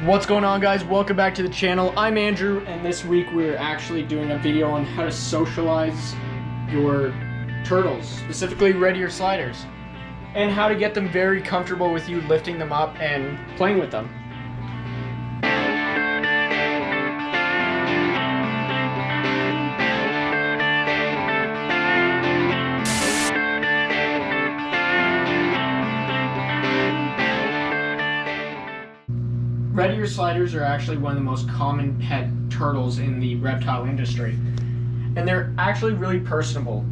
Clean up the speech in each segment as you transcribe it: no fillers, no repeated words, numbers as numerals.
What's going on, guys? Welcome back to the channel. I'm Andrew, and this week we're actually doing a video on how to socialize your turtles, specifically red ear sliders, and how to get them very comfortable with you lifting them up and playing with them. Red ear sliders are actually one of the most common pet turtles in the reptile industry, and they're actually really personable.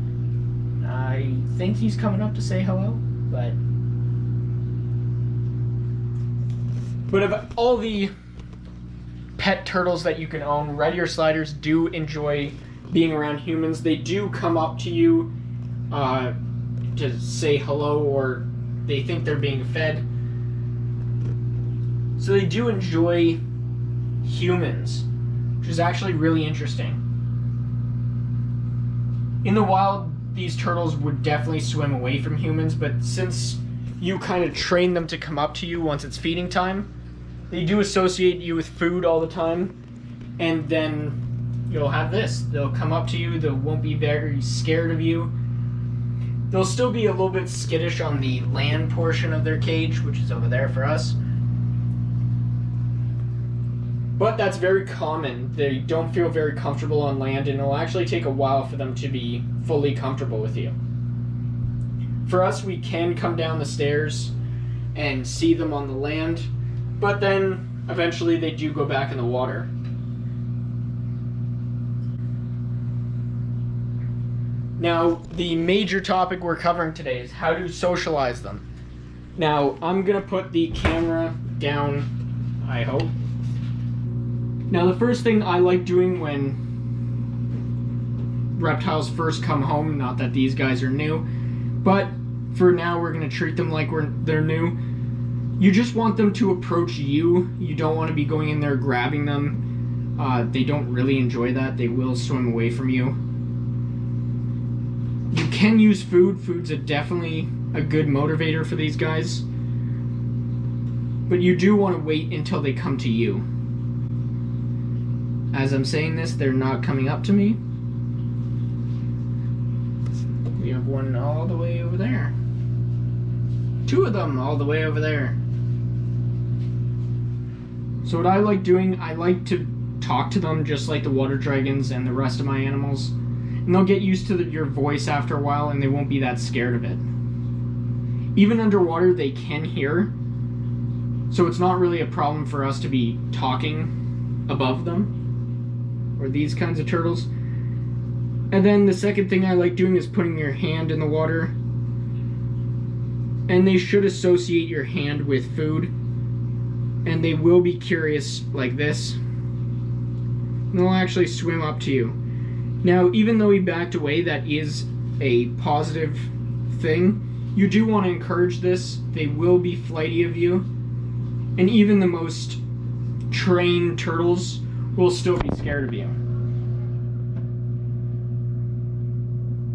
I think he's coming up to say hello, but of all the pet turtles that you can own, red ear sliders do enjoy being around humans. They do come up to you to say hello, or they think they're being fed. So they do enjoy humans, which is actually really interesting. In the wild, these turtles would definitely swim away from humans, but since you kind of train them to come up to you once it's feeding time, they do associate you with food all the time, and then you'll have this. They'll come up to you, they won't be very scared of you. They'll still be a little bit skittish on the land portion of their cage, which is over there for us. But that's very common. They don't feel very comfortable on land, and it'll actually take a while for them to be fully comfortable with you. For us, we can come down the stairs and see them on the land, but then eventually they do go back in the water. Now, the major topic we're covering today is how to socialize them. Now, I'm going to put the camera down, I hope. Now, the first thing I like doing when reptiles first come home, not that these guys are new, but for now we're going to treat them like they're new. You just want them to approach you. You don't want to be going in there grabbing them. They don't really enjoy that. They will swim away from you. You can use food. Food's definitely a good motivator for these guys. But you do want to wait until they come to you. As I'm saying this, they're not coming up to me. We have one all the way over there. Two of them all the way over there. So what I like doing, I like to talk to them just like the water dragons and the rest of my animals. And they'll get used to your voice after a while, and they won't be that scared of it. Even underwater, they can hear. So it's not really a problem for us to be talking above them, or these kinds of turtles. And then the second thing I like doing is putting your hand in the water, and they should associate your hand with food, and they will be curious like this, and they'll actually swim up to you. Now, even though he backed away, that is a positive thing. You do want to encourage this. They will be flighty of you, and even the most trained turtles will still be scared of you.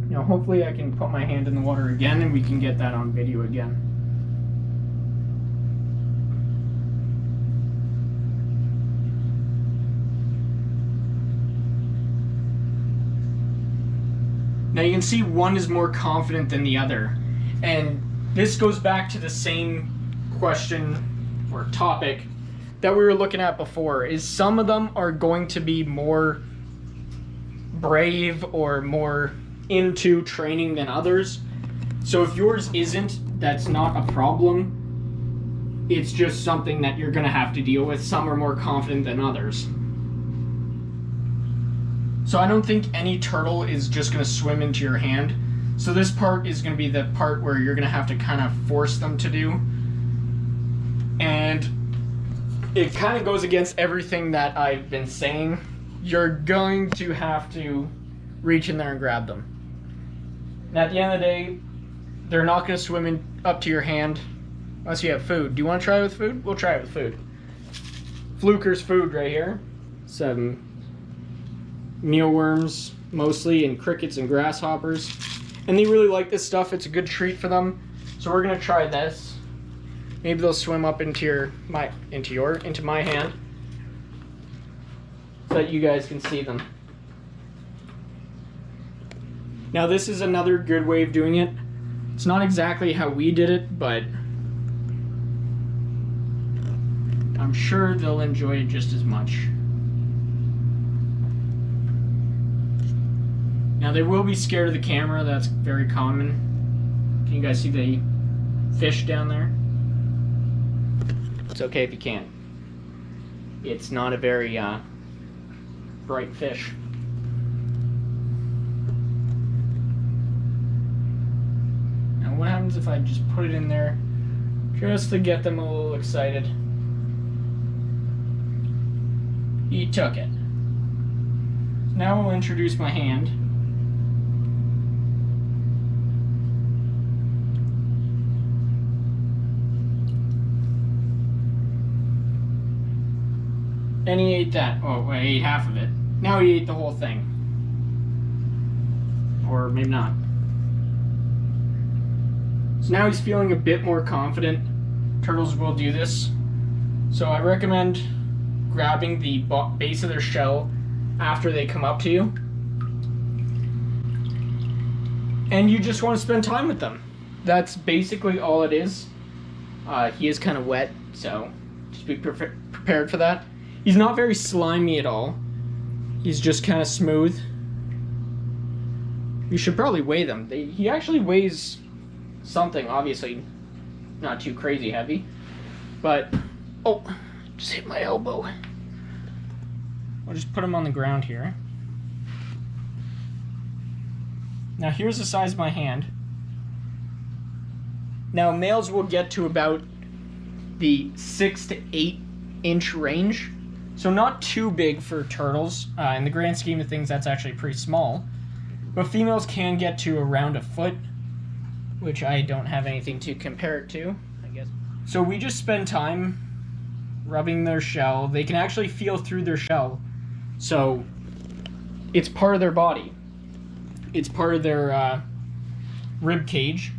Now, hopefully I can put my hand in the water again and we can get that on video again. Now you can see one is more confident than the other, and this goes back to the same question or topic that we were looking at before, is some of them are going to be more brave or more into training than others. So if yours isn't, that's not a problem. It's just something that you're going to have to deal with. Some are more confident than others. So I don't think any turtle is just going to swim into your hand. So this part is going to be the part where you're going to have to kind of force them to do. And it kind of goes against everything that I've been saying. You're going to have to reach in there and grab them. And at the end of the day, they're not going to swim up to your hand unless you have food. Do you want to try it with food? We'll try it with food. Fluker's food right here. Some mealworms mostly, and crickets and grasshoppers. And they really like this stuff. It's a good treat for them. So we're going to try this. Maybe they'll swim up into my hand so that you guys can see them. Now this is another good way of doing it. It's not exactly how we did it, but I'm sure they'll enjoy it just as much. Now they will be scared of the camera, that's very common. Can you guys see the fish down there? It's okay if you can't. It's not a very bright fish. Now what happens if I just put it in there just to get them a little excited? He took it. So now I'll introduce my hand. And he ate that. Oh, well, he ate half of it. Now he ate the whole thing. Or maybe not. So now he's feeling a bit more confident. Turtles will do this. So I recommend grabbing the base of their shell after they come up to you. And you just want to spend time with them. That's basically all it is. He is kind of wet, so just be prepared for that. He's not very slimy at all. He's just kind of smooth. You should probably weigh them. He actually weighs something, obviously not too crazy heavy. But, oh, just hit my elbow. I'll just put him on the ground here. Now here's the size of my hand. Now males will get to about the 6 to 8 inch range. So not too big for turtles. In the grand scheme of things, that's actually pretty small. But females can get to around a foot, which I don't have anything to compare it to, I guess. So we just spend time rubbing their shell. They can actually feel through their shell. So it's part of their body. It's part of their rib cage.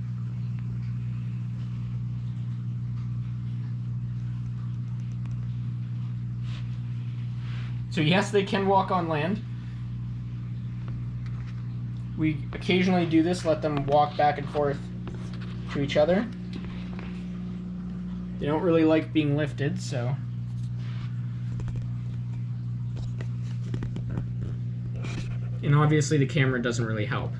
So yes, they can walk on land. We occasionally do this, let them walk back and forth to each other. They don't really like being lifted, so. And obviously the camera doesn't really help.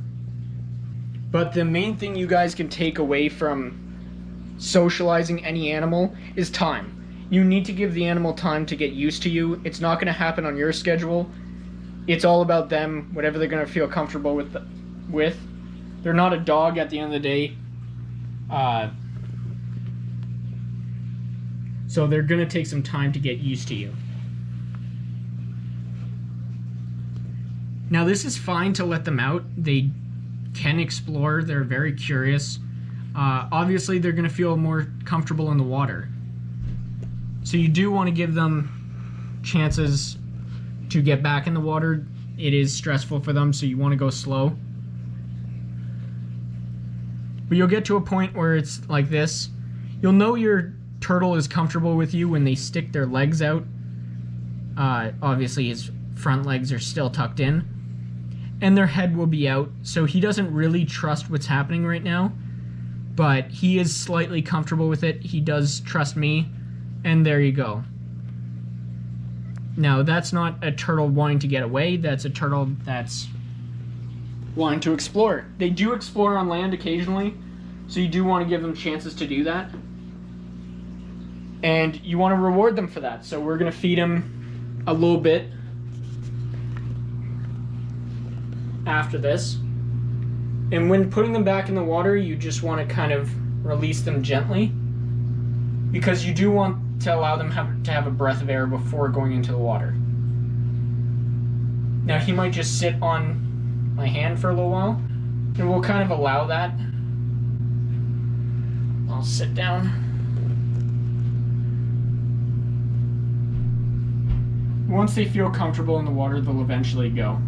But the main thing you guys can take away from socializing any animal is time. You need to give the animal time to get used to you. It's not going to happen on your schedule. It's all about them, whatever they're going to feel comfortable with. They're not a dog at the end of the day. So they're going to take some time to get used to you. Now this is fine to let them out. They can explore. They're very curious. Obviously they're going to feel more comfortable in the water. So you do want to give them chances to get back in the water. It is stressful for them, so you want to go slow. But you'll get to a point where it's like this. You'll know your turtle is comfortable with you when they stick their legs out. Obviously his front legs are still tucked in. And their head will be out, so he doesn't really trust what's happening right now. But he is slightly comfortable with it. He does trust me. And there you go. Now, that's not a turtle wanting to get away. That's a turtle that's wanting to explore. They do explore on land occasionally, so you do want to give them chances to do that. And you want to reward them for that. So we're going to feed them a little bit after this. And when putting them back in the water, you just want to kind of release them gently, because you do want to allow them to have a breath of air before going into the water. Now he might just sit on my hand for a little while, and we'll kind of allow that. I'll sit down. Once they feel comfortable in the water, they'll eventually go.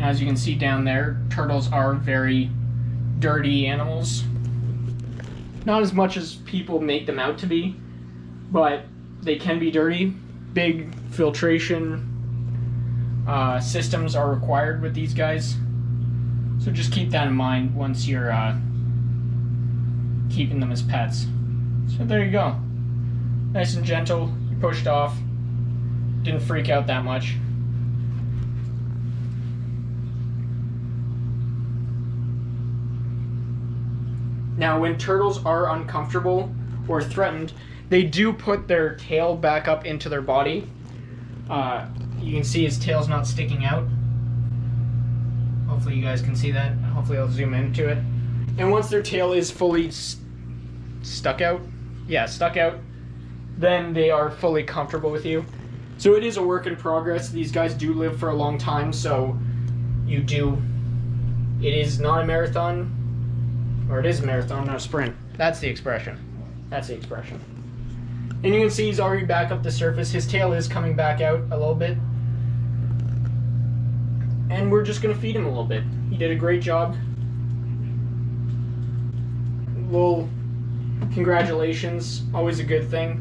As you can see down there, turtles are very dirty animals. Not as much as people make them out to be, but they can be dirty. Big filtration systems are required with these guys. So just keep that in mind once you're keeping them as pets. So there you go. Nice and gentle. You pushed off. Didn't freak out that much. Now, when turtles are uncomfortable or threatened, they do put their tail back up into their body. You can see his tail's not sticking out. Hopefully you guys can see that. Hopefully I'll zoom into it. And once their tail is fully stuck out, then they are fully comfortable with you. So it is a work in progress. These guys do live for a long time, so it is not a marathon. Or it is a marathon, not a sprint. That's the expression. And you can see he's already back up the surface. His tail is coming back out a little bit. And we're just going to feed him a little bit. He did a great job. Well, congratulations. Always a good thing.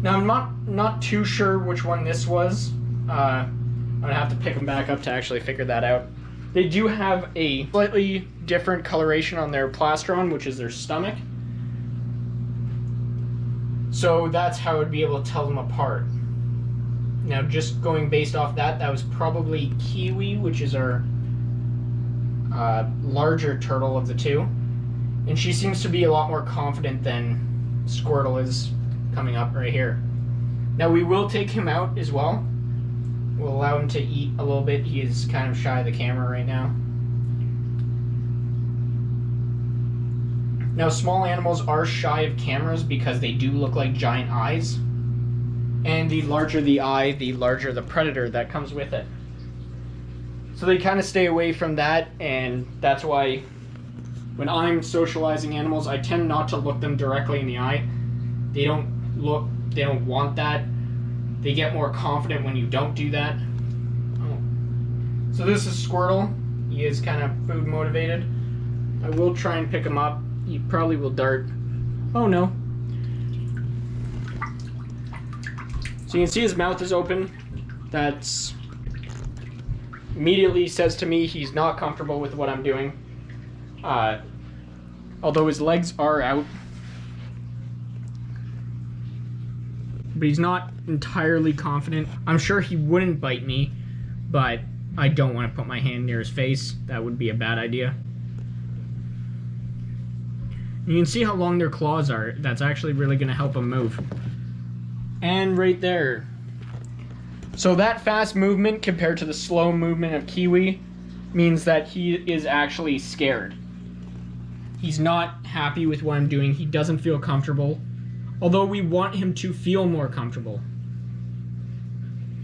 Now, I'm not too sure which one this was. I'm going to have to pick him back up to actually figure that out. They do have a slightly different coloration on their plastron, which is their stomach. So that's how I would be able to tell them apart. Now, just going based off that, that was probably Kiwi, which is our larger turtle of the two. And she seems to be a lot more confident than Squirtle is coming up right here. Now, we will take him out as well. We'll allow him to eat a little bit. He is kind of shy of the camera right now. Now, small animals are shy of cameras because they do look like giant eyes. And the larger the eye, the larger the predator that comes with it. So they kind of stay away from that, and that's why when I'm socializing animals, I tend not to look them directly in the eye. They don't want that. They get more confident when you don't do that. Oh. So this is Squirtle. He is kind of food motivated. I will try and pick him up. He probably will dart. Oh no. So you can see his mouth is open. That's immediately says to me he's not comfortable with what I'm doing. Although his legs are out. But he's not entirely confident. I'm sure he wouldn't bite me, but I don't want to put my hand near his face. That would be a bad idea. You can see how long their claws are. That's actually really going to help him move. And right there. So that fast movement compared to the slow movement of Kiwi means that he is actually scared. He's not happy with what I'm doing. He doesn't feel comfortable. Although we want him to feel more comfortable.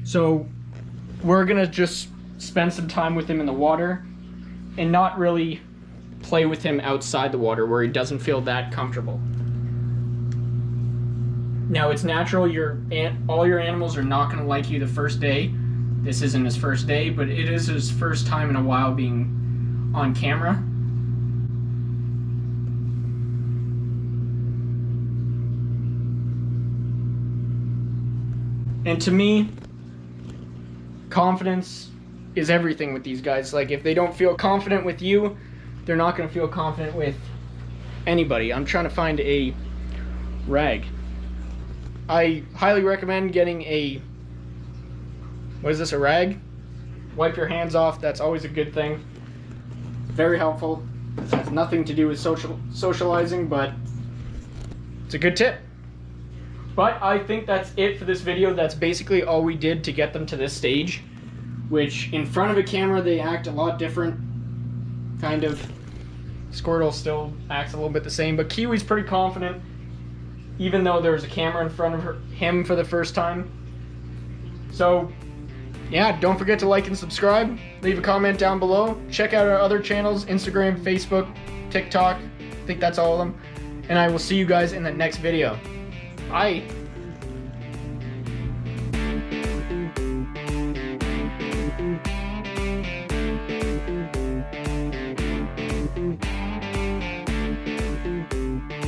So we're going to just spend some time with him in the water and not really play with him outside the water where he doesn't feel that comfortable. Now, it's natural, all your animals are not going to like you the first day. This isn't his first day, but it is his first time in a while being on camera. And to me, confidence is everything with these guys. Like, if they don't feel confident with you, they're not going to feel confident with anybody. I'm trying to find a rag. I highly recommend getting a, what is this, a rag? Wipe your hands off. That's always a good thing. Very helpful. This has nothing to do with socializing, but it's a good tip. But I think that's it for this video. That's basically all we did to get them to this stage, which in front of a camera they act a lot different, kind of. Squirtle still acts a little bit the same, but Kiwi's pretty confident, even though there was a camera in front of him for the first time. So, yeah, don't forget to like and subscribe. Leave a comment down below. Check out our other channels, Instagram, Facebook, TikTok. I think that's all of them. And I will see you guys in the next video. Bye.